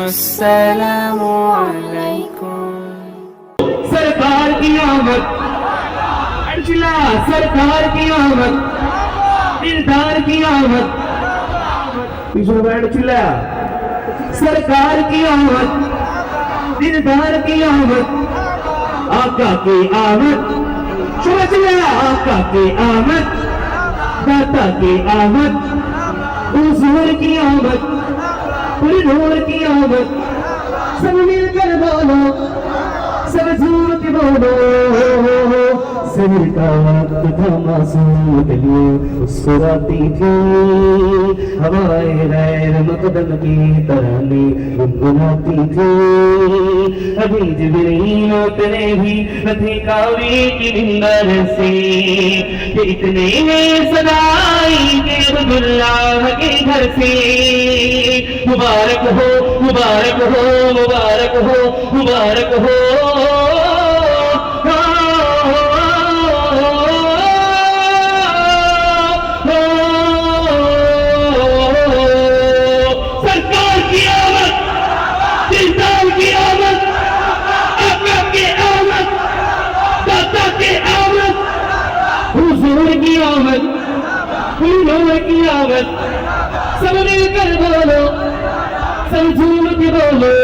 अस्सलामु अलैकुम। सरकार की आमद, अर्जुला सरकार की आमद, दिलदार की आमद, पीछे बैठ चिल्ला। सरकार की आमद, दिलदार की आमद, आका की आमद, चिल्ला आका की आमद, दाता की आमद, हुजूर की आमद, पूरी नूर की आमद, सब मिलकर बोलो, सब झूम के बोलो। सबर का वक्त था मासूम दिलो मुस्कुराती थी, हवाए गैर मकदम की तराने गुनगुनाती थी। अभी जिब्रील उतरे भी थे कावे की मिंबर से, कि इतने में सदाई के अब्दुल्लाह के घर से। मुबारक हो मुबारक हो मुबारक हो मुबारक हो, सरकार की आमद, दिलदार की आमद, आका की आमद, दाता की आमद, हुजूर की आमद, नूर की आमद, सब मिलकर बोलो, सब झूम के बोलो।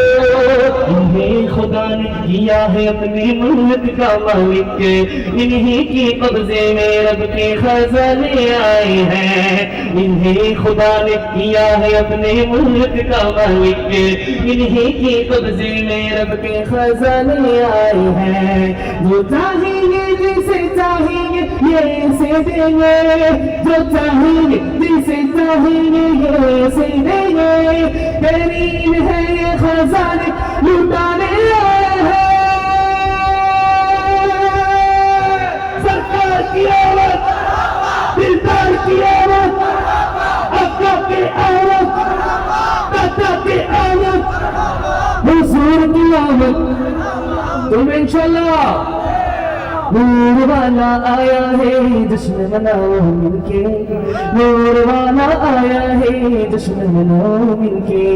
इन्हें खुदा ने किया है अपने मुल्क का मालिक, इन्हीं के कब्जे में रब के खजाने आए हैं। इन्हें खुदा ने किया है अपने मुल्क का मालिक, इन्हीं के कब्जे में रब के खजाने आए हैं। जो चाहेंगे जिसे चाहेंगे ये से देंगे, जो चाहेंगे जिसे चाहेंगे ये से देंगे। करीम है ये खजाने लुटाने आए हैं। सरकार की आमद, दिलदार की आमद, आका की आमद, दाता की आमद, हुजूर की आमद। तुम इंशाल्लाह नूर वाला आया है जश्न मनाओ मिलके, नूर वाला आया है जश्न मनाओ मिलके।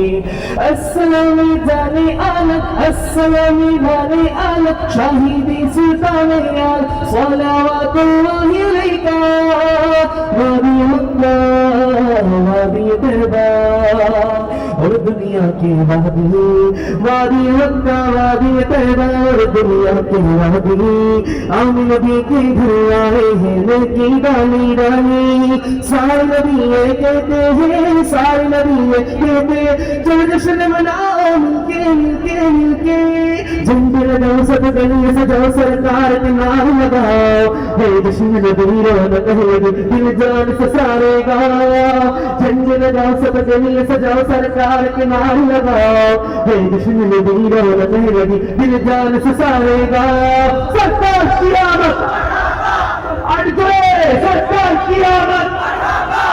अस्सलाम जाने आलम, अस्सलाम वाले आलम, शाहिदी सुल्तान यार सलावतुल्लाहि अलैका। वादी मक्का वादी तैबा और दुनिया के वादी, वादी मक्का वादी तैबा और दुनिया के वादी। आमिर नबी के घर आए हैं नेकी डाली डाली, सारे नबी ये कहते हैं, सारे नबी ये कहते हैं। चलो जश्न मनाओ मिलके मिलके मिलके, झंडे लगाओ सब गली सजाओ, सरकार के नाम लगाओ। हे जश्न नबी रौनक है दिल जान से सारे गाओ। झंडे लगाओ सब गली सजाओ, सरकार के नाम लगाओ। हे जश्न नबी रौनक है दिल जान से सारे गाओ। सरकार की आमद, सरकार की आमद,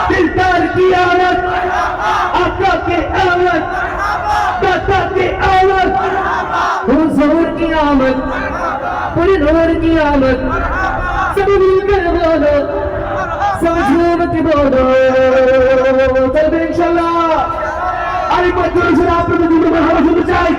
दिलदार की आमद, आका की आमद, दाता की आमद, हुजूर की आमद, पूरी नूर की आमद। सब मिलकर बोलो, सब झूम के बोलो। तब इंशाल्लाह अरे बच्चों से आप लोग चाहे